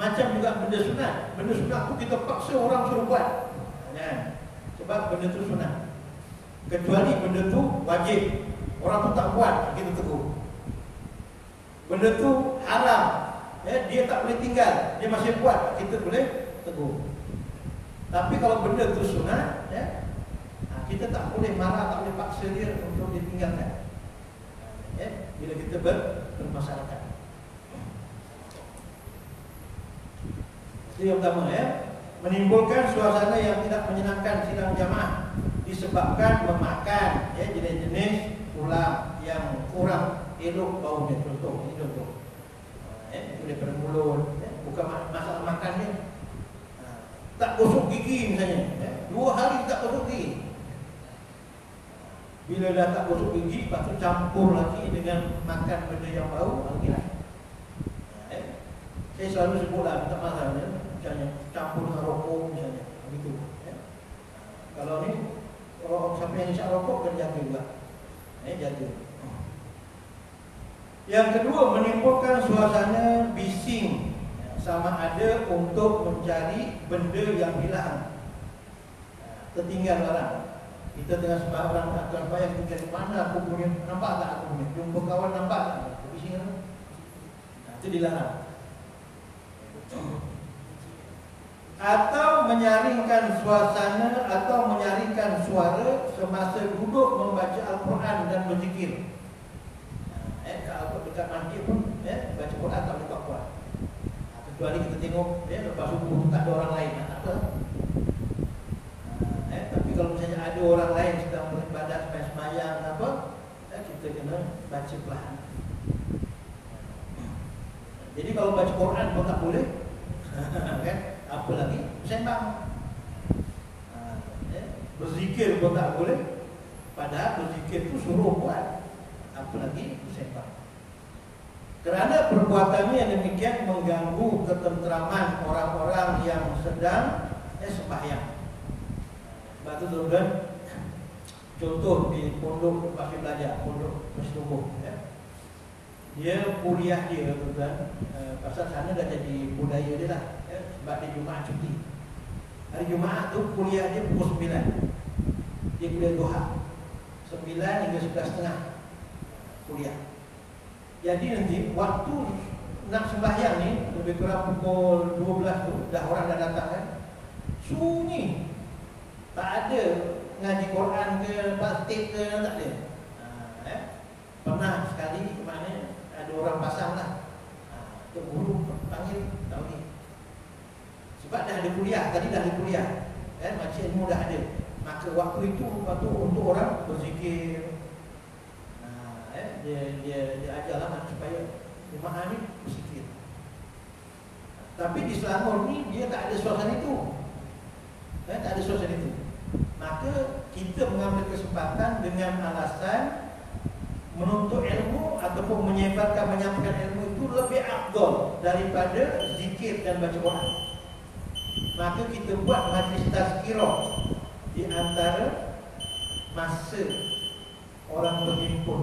Macam juga benda sunat. Benda sunat tu kita paksa orang suruh buat. Sebab benda tu sunat. Kecuali benda tu wajib, orang tu tak buat, kita tegur. Benda tu haram, dia tak boleh tinggal, dia masih buat, kita boleh tegur. Tapi kalau benda tu sunat, kita tak boleh marah, tak boleh paksa dia untuk ditinggalkan. Bila kita bermasyarakat. Itu yang pertama, menimbulkan suasana yang tidak menyenangkan sidang jamaah disebabkan memakan jenis-jenis ulam yang kurang elok baunya. Contoh, ini contoh. Daripada mulut, bukan masalah makannya. Tak gosok gigi misalnya, 2 hari tak gosok gigi. Bila dah tak gosok gigi, lepas tu campur lagi dengan makan benda yang bau, lagi lah. Saya selalu sebutlah, minta maaf ya, misalnya campur dengan rokok misalnya, begitu. Kalau ni, kalau siapa yang isap rokok, kena jaga juga. Jaga. Yang kedua, menimbulkan suasana bising, sama ada untuk mencari benda yang hilang, tertinggal barang. Kita tengah sembarang nak terbayang, kita cari mana aku punya, nampak tak aku punya, jumpa kawan nampak tak, bising kan? Itu dilarang. Atau menyaringkan suasana atau menyaringkan suara semasa duduk membaca Al-Quran dan berzikir. Kalau dekat masjid pun baca Quran tak boleh kuat. Kecuali kita tengok lepas subuh tak ada orang lain, tak apa. Tapi kalau misalnya ada orang lain sedang beribadat, sembahyang apa, kita kena baca perlahan. Jadi kalau baca Quran pun tak boleh, kan? Apa lagi? Sembang. Berzikir pun tak boleh. Padahal berzikir itu suruh buat. Apa lagi? Sembang. Kerana perbuatannya yang demikian mengganggu ketenteraman orang-orang yang sedang sembahyang. Sebab itu tuan-tuan, contoh di pondok pasir belajar, pondok Masjid Tumbuh, dia kuliah dia tuan-tuan, pasal sana dah jadi budaya dia lah, sebab dia Jumaat cuti. Hari Jumaat tu kuliah dia pukul 9. Dia kuliah duha 9 hingga 11.30 kuliah. Jadi nanti waktu nak sembahyang ni lebih kurang pukul 12 tu dah orang dah datang kan. Sunyi. Tak ada ngaji Quran ke, plastik ke, tak ada. Pernah sekali mana ada orang pasang lah. Guru panggil tak boleh. Sebab dah ada kuliah, tadi dah ada kuliah. Macam ilmu dah ada. Maka waktu itu untuk orang berzikir. Dia ajarlah supaya jemaah ni berzikir. Tapi di Selangor ni dia tak ada suasana itu. Tak ada suasana itu. Maka kita mengambil kesempatan dengan alasan menuntut ilmu ataupun menyampaikan ilmu itu lebih afdal daripada zikir dan baca Quran. Maka kita buat majlis tazkirah di antara masa orang berhimpun.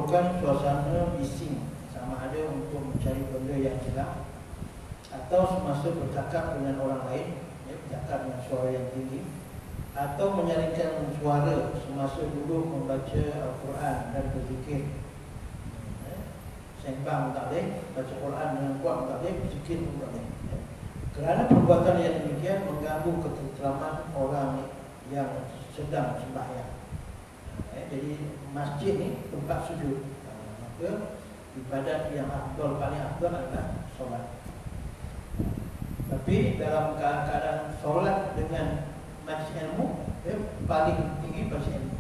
memerlukan suasana bising, sama ada untuk mencari benda yang hilang atau semasa bercakap dengan orang lain, ya, bercakap dengan suara yang tinggi, atau menyaringkan suara semasa duduk membaca Al-Quran dan berzikir. Sembang tak boleh, baca Quran dengan kuat tak boleh, berzikir pun tak boleh. Kerana perbuatan yang demikian mengganggu ketenteraman orang yang sedang sembahyang. Jadi masjid ni tempat sujud. Maka ibadat yang afdal, paling afdal adalah solat. Tapi dalam keadaan solat dengan majlis ilmu, paling tinggi majlis ilmu.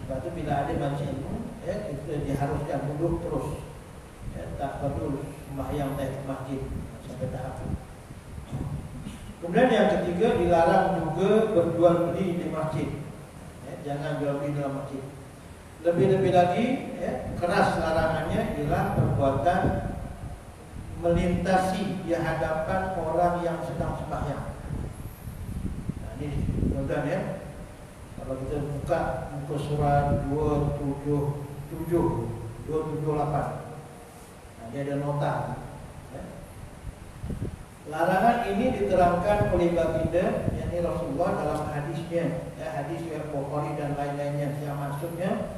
Sebab tu bila ada majlis ilmu, kita diharuskan duduk terus, tak perlu sembahyang di masjid sampai tahap itu. Kemudian yang ketiga, dilarang juga berjual beli di masjid. Jangan jual beli dalam masjid. Lebih-lebih lagi, keras larangannya ialah perbuatan melintasi di hadapan orang yang sedang sembahyang. Ini tuan-tuan ya. Kalau kita buka muka surat 278, dia ada nota. Larangan ini diterangkan oleh baginda, yakni Rasulullah dalam hadisnya, hadis riwayat Bukhari dan lain-lainnya, yang maksudnya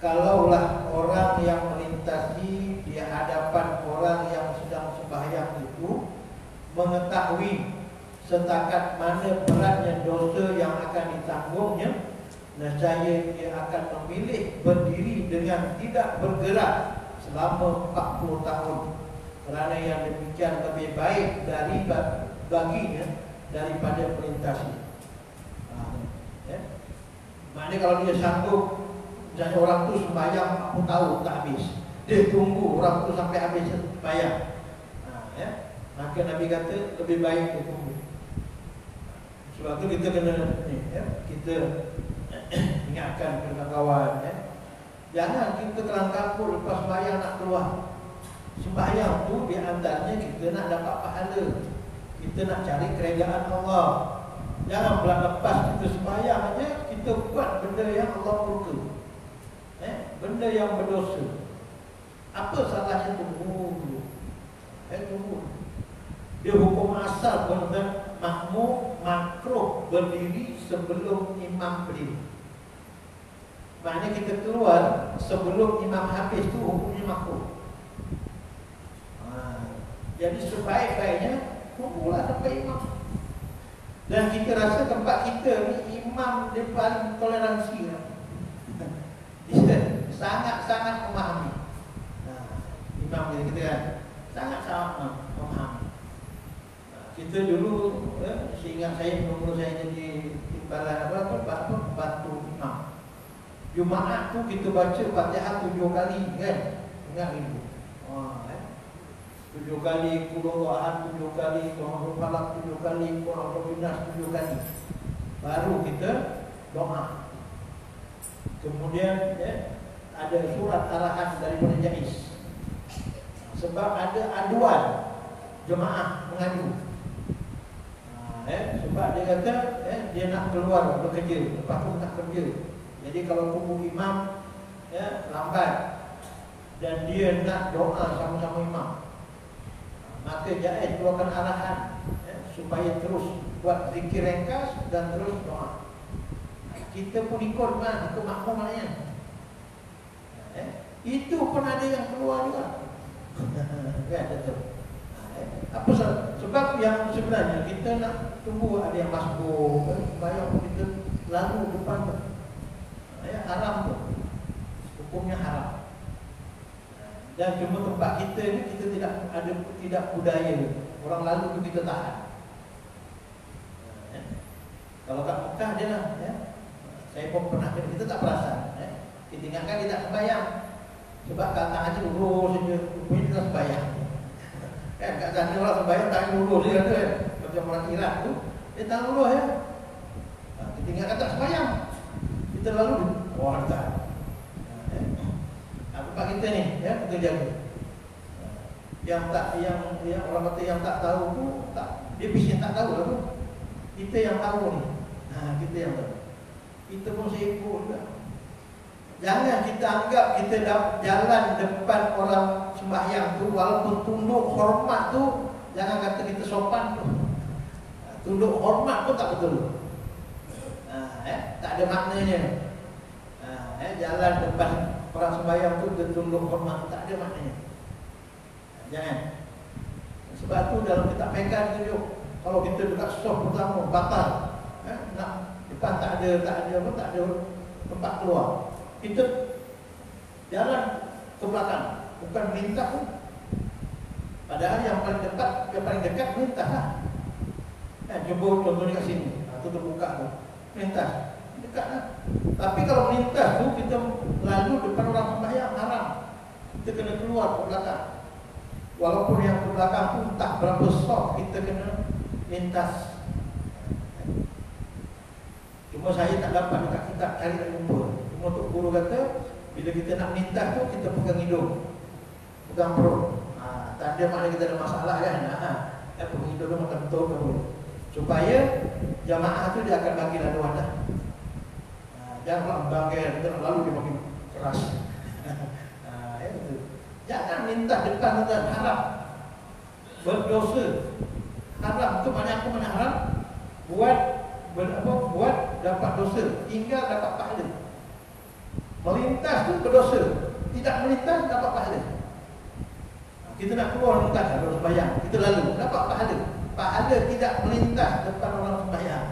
kalaulah orang yang melintasi di hadapan orang yang sedang sembahyang itu mengetahui setakat mana beratnya dosa yang akan ditanggungnya, nescaya dia akan memilih berdiri dengan tidak bergerak selama 40 tahun. Kerana yang demikian lebih baik baginya daripada melintasi. Maknanya kalau dia sanggup, misalnya orang tu sembahyang 40 tahun tak habis, dia tunggu orang tu sampai habis sembahyang, maka Nabi kata lebih baik dia tunggu. Sebab tu kita kena kita ingatkan kawan-kawan, jangan kita kelang kabut lepas sembahyang nak keluar. Sembahyang tu di antaranya kita nak dapat pahala, kita nak cari kerajaan Allah. Jangan pula lepas kita sembahyang aja kita buat benda yang Allah murka, benda yang berdosa. Apa salahnya tunggu dulu? Tunggu. Dia hukum asal pun makmum makruh berdiri sebelum imam berdiri. Maknanya kita keluar sebelum imam habis tu hukumnya makruh. Jadi sebaik-baiknya tunggulah sampai imam. Dan kita rasa tempat kita ni imam dia paling toleransi. Dia sangat-sangat memahami. Imam kita kan sangat-sangat memahami. Kita dulu, seingat saya mula saya jadi timbalan bantu imam. Jumaat tu kita baca Fatihah 7 kali kan. Ingat ibu. 7 kali, Qul-Huwallahu 7 kali, Qul-Huwallahu Falaq 7 kali, Qul-Huwallahu Nas 7 kali. Baru kita doa. Kemudian ada surat arahan daripada Jais. Sebab ada aduan jemaah mengadu. Sebab dia kata dia nak keluar bekerja, lepas tu nak kerja. Jadi kalau tunggu imam lambat dan dia nak doa sama-sama imam, maka Jais keluarkan arahan supaya terus buat zikir ringkas dan terus doa. Kita pun ikut makmum maknanya. Itu pun ada yang keluar juga. Betul. Apa sebab yang sebenarnya kita nak tunggu ada yang masbuk, bayar kita lalu depan tu. Haram tu. Hukumnya haram. Dan cuma tempat kita ni kita tidak budaya orang lalu tu kita tahan. Kalau kat Mekah dia lah, saya pun pernah kita tak perasan. Kita ingatkan dia tak sembahyang. Sebab kata aja lurus saja, rupanya dia tak sembahyang. Kat sana orang sembahyang tak lurus dia kata kan. Macam orang Iraq tu, dia tak lurus ya. Kita ingatkan tak sembahyang. Kita lalu tak. Tempat kita ni, kita jaga. Yang orang kata yang tak tahu tu tak, dia bising tak tahu lah tu. Kita yang tahu ni. Kita yang tahu. Kita pun sibuk juga. Jangan kita anggap kita jalan depan orang sembahyang tu, walaupun tunduk hormat tu, jangan kata kita sopan tu. Tunduk hormat pun tak betul. Tak ada maknanya. Jalan depan orang sembahyang tu dia tunduk hormat, tak ada maknanya. Jangan. Sebab tu dalam kitab Megan tunjuk, kalau kita dekat soft pertama batal, nak depan tak ada tempat keluar, kita jalan ke belakang, bukan melintas pun. Padahal yang paling dekat melintas lah. Cuba contohnya kat sini, tu terbuka tu, melintas, dekat lah. Tapi kalau melintas tu kita lalu depan orang sembahyang, haram. Kita kena keluar ke belakang. Walaupun yang ke belakang tu tak berapa soft, kita kena lintas. Cuma saya tak dapat dekat kitab cari dan jumpa. Cuma Tok Guru kata, bila kita nak melintas tu, kita pegang hidung, pegang perut. Tak ada makna kita ada masalah kan. Pegang hidung tu makan betul ke boleh, supaya jamaah tu dia akan bagi laluan dah. Jangan bangkai, kita nak lalu dia makin keras. Jangan minta depan dan haram, berdosa. Haram tu mana aku mana haram? Buat dapat dosa, tinggal dapat pahala. Melintas tu berdosa, tidak melintas dapat pahala. Kita nak keluar melintas kalau sembahyang, kita lalu dapat pahala. Pahala tidak melintas depan orang sembahyang.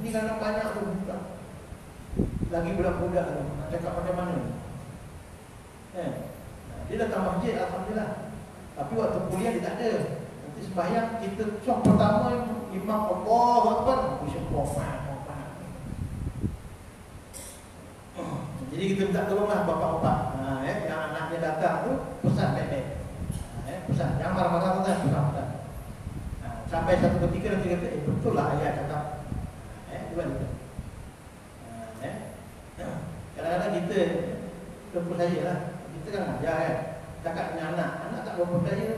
Ini kadang banyak tu, lagi budak-budak tu nak cakap macam mana. Dia datang masjid, alhamdulillah. Tapi waktu kuliah dia tak ada. Nanti sembahyang kita soft pertama, imam Allahu Akbar, jadi kita minta tolonglah bapak-bapak, yang anaknya datang tu pesan baik-baik, pesan, jangan marah-marah tu, pesan. Sampai satu ketika nanti kata, betul lah ayah cakap. Kadang-kadang kita, contoh saya lah, kita kan ajar kan, cakap dengan anak tak berapa percaya.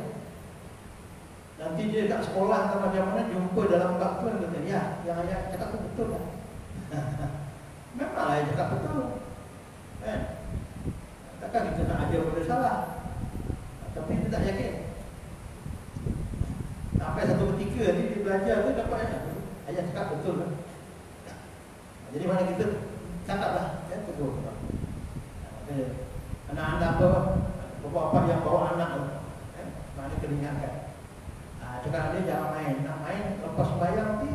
Nanti dia kat sekolah atau macam mana, jumpa dalam bab tu, dia kata, ya, yang ayah cakap tu betul lah. Memanglah ayah cakap betul. Takkan kita nak ajar benda salah, tapi dia tak yakin. Sampai satu ketika dia belajar tu dapat ayah cakap betul lah. Jadi mana kita cakaplah, betul. Anak-anak bapa yang bawa anak tu, mana kena ingatkan. Cakap dia jangan main, nak main lepas sembahyang nanti,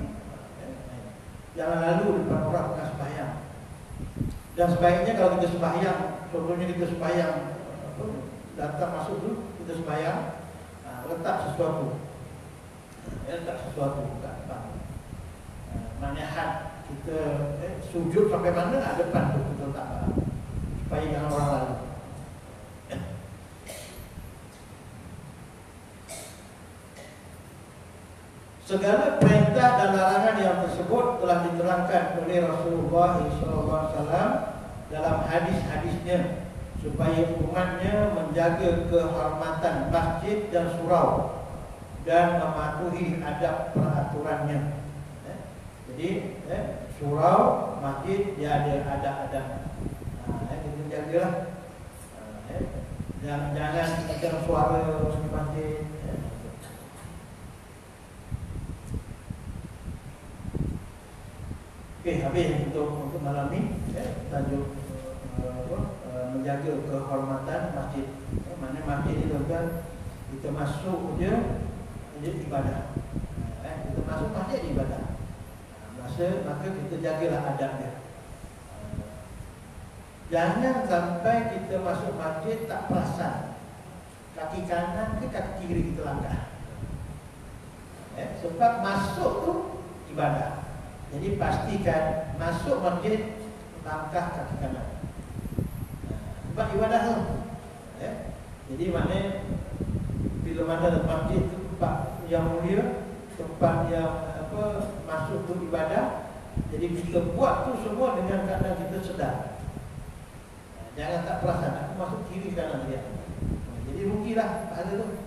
jangan lalu depan orang bekas sembahyang. Dan sebaiknya kalau kita sembahyang, contohnya kita sembahyang, datang masuk tu, kita sembahyang, letak sesuatu, kat depan. Manehat kita sujud sampai mana, depan tu kita letak, supaya jangan orang lalu. Segala perintah dan larangan yang tersebut telah diterangkan oleh Rasulullah SAW dalam hadis-hadisnya, supaya umatnya menjaga kehormatan masjid dan surau dan mematuhi adab peraturannya. Jadi surau, masjid dia ada adab-adab. Kita jagalah. Jangan macam suara di masjid. Okey, habis untuk malam ni, tajuk menjaga kehormatan masjid. Mana masjid ni tuan-tuan, kita masuk je ibadah. Kita masuk masjid ibadah. Maka kita jagalah adabnya. Jangan sampai kita masuk masjid tak perasan kaki kanan ke kaki kiri kita langkah. Sebab masuk tu ibadah. Jadi pastikan masuk masjid langkah kaki kanan. Sebab ibadah tu. Jadi maknanya bila mana masjid tu tempat yang mulia, tempat yang masuk tu ibadah, jadi kita buat tu semua dengan keadaan kita sedar. Jangan tak perasan aku masuk kiri kanan dia. Jadi rugilah pahala tu.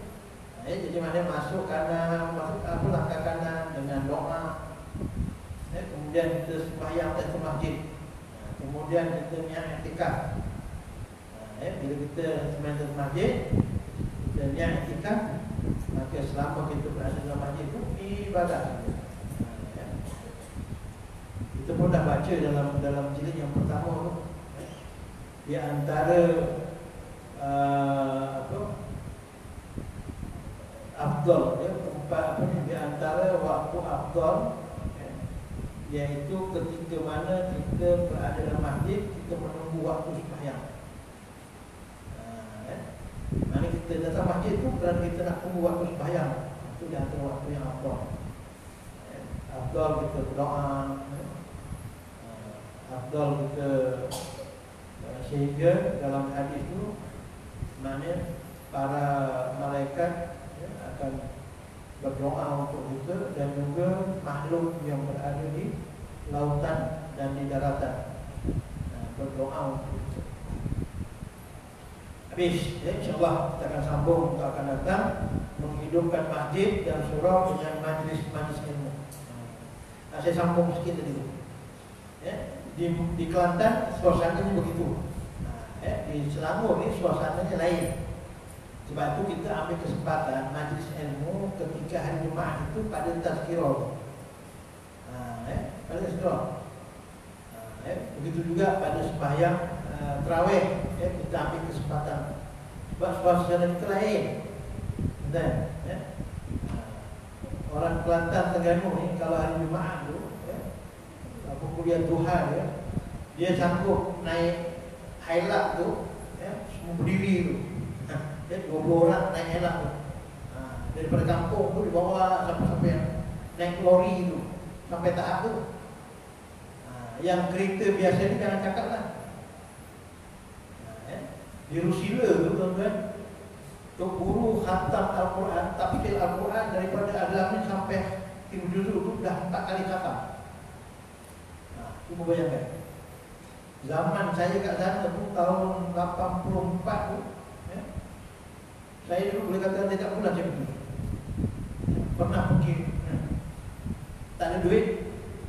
Jadi maknanya masuk kanan, masuk langkah kanan dengan doa. Kemudian kita sembahyang di masjid. kemudian kita niat i'tikaf. Bila kita sembahyang di masjid, kita niat i'tikaf, maka selama kita berada dalam masjid itu ibadah. Kita pun dah baca dalam jilid yang pertama tu, di antara afdal, tempat di antara waktu afdal, iaitu ketika mana kita berada dalam masjid, kita menunggu waktu sembahyang. Mana kita datang masjid tu kerana kita nak tunggu waktu sembahyang. Itu di antara waktu yang afdal. Afdal kita berdoa, afdal kita, sehingga dalam hadis itu maknanya para malaikat akan berdoa untuk kita, dan juga makhluk yang berada di lautan dan di daratan berdoa untuk kita. Habis, insyaAllah kita akan sambung untuk akan datang menghidupkan masjid dan surau dengan majlis-majlis ilmu. Saya sambung sikit tadi. Di Kelantan suasananya begitu. Di Selangor ni suasananya lain. Sebab itu kita ambil kesempatan majlis ilmu ketika hari Jumaat itu pada tazkirah. Pada tazkirah. Begitu juga pada sembahyang tarawih, kita ambil kesempatan. Sebab suasana kita lain. Dan orang Kelantan Terengganu ni kalau hari Jumaat tu, apa kuliah duha dia sanggup naik hailak tu, semua berdiri tu. 20 orang naik hailak tu. Daripada kampung tu dibawa sampai naik lori tu sampai tahap tu. Yang kereta biasa ni jangan cakap lah. Di Rusila tu tuan-tuan, Tok Guru khatam Al-Quran, tafsir Al-Quran daripada Al-Amin sampai Tim Juzul tu dah 4 kali khatam. Cuba bayangkan. Zaman saya kat sana tu tahun 84 tu, saya dulu boleh kata tidak bulan saya pergi. Pernah pergi, tak ada duit,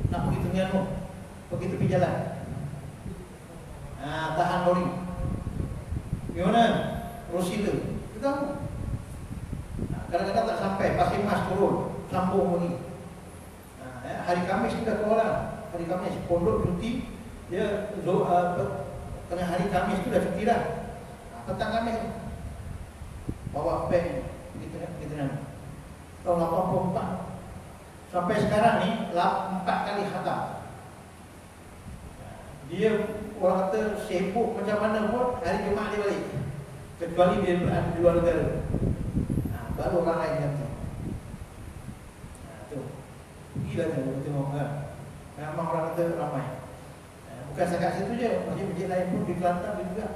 nak pergi Terengganu, pergi tepi jalan, tahan lori. Gimana? Rusila. Kita tahu. Kadang-kadang tak sampai, Pasir Mas turun, sambung lagi. Hari Khamis sudah keluar. Hari Khamis pondok cuti, dia kena hari Khamis tu dah cuti dah. Petang Khamis bawa beg kita nak. Tahun 84 sampai sekarang ni 4 kali khatam. Dia orang kata sibuk macam mana pun hari Jumaat dia balik, kecuali dia berada di luar negara. Baru orang lain ganti. Tu gila kan kita tengok kan. Memang orang kata ramai. Bukan setakat situ je, masjid-masjid lain pun di Kelantan juga.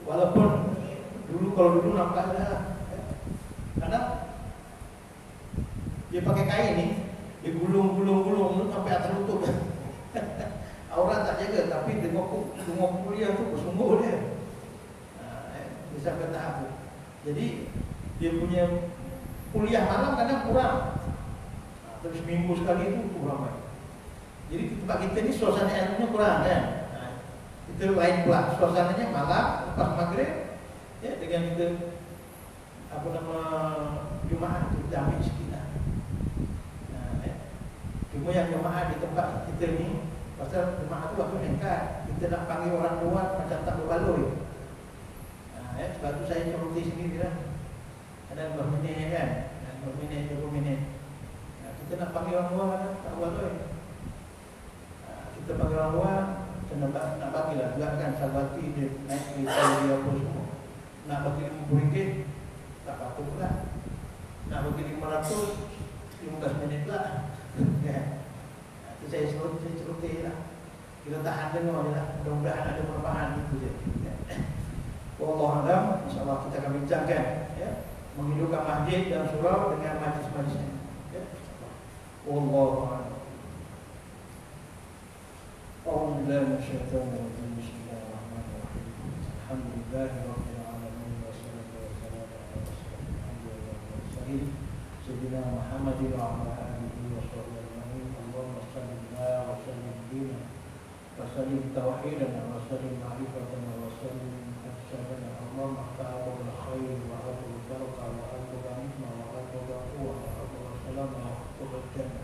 Walaupun kalau dulu nampak dah, kadang dia pakai kain ni, dia gulung sampai atas lutut. Aurat tak jaga, tapi tengok kuliah tu bersungguh dia. Dia sampai tahap tu. Jadi dia punya kuliah malam kadang kurang. Terus seminggu sekali tu ramai. Jadi tempat kita ni suasana ilmunya kurang kan. Kita lain pula, suasananya malam lepas maghrib, dengan kita Jumaat tu kita ambil sikit lah. Cuma yang Jumaat di tempat kita ni, pasal Jumaat tu waktu nekat, kita nak panggil orang luar macam tak berbaloi. Sebab tu saya curuti sendiri lah. Ada berminit kan, berminit, 20 minit. Kita nak panggil orang luar tak berbaloi. Kita panggil orang luar, nak bagilah juga kan, Salwati dia naik kereta dia apa semua. Nak bagi RM50, tak patut pula. Nak bagi 500, 15 minit pula. Itu saya ceruti lah. Kita tahan dengar je lah. Mudah-mudahan ada perubahan itu je. Wallahualam, insyaAllah kita akan bincangkan menghidupkan masjid dan surau dengan majlis-majlisnya. Wallahualam. أعوذ بالله من الشيطان الرجيم بسم الله الرحمن الرحيم الحمد لله رب العالمين والصلاة والسلام على رسول الأنبياء والمرسلين سيدنا محمد وعلى آله وصحبه أجمعين اللهم صل وسلم دينا وسلم توحيدنا وسلم معرفتنا وسلم أجسادنا اللهم اختار الخير وأرض البركة وأرض النعمة وأرض القوة وأرض السلام وأرض الجنة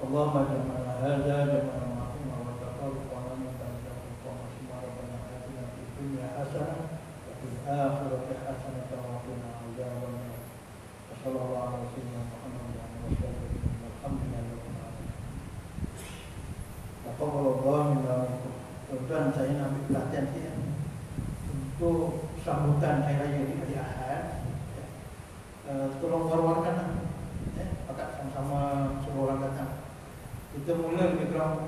اللهم جمعنا هذا جمعا معصوما وتفرقنا من بعده وقنا ربنا آتنا في الدنيا حسنة وفي الآخرة حسنة وقنا عذاب النار وصلى الله على سيدنا محمد وعلى آله وصحبه والحمد لله رب العالمين. Taqabbal Allah minna wa minkum. Tuan saya nak ambil perhatian sikit untuk sambutan hari raya di hari Ahad. Tolong war-warkan pakat sama-sama suruh orang datang. Kita mula lebih kurang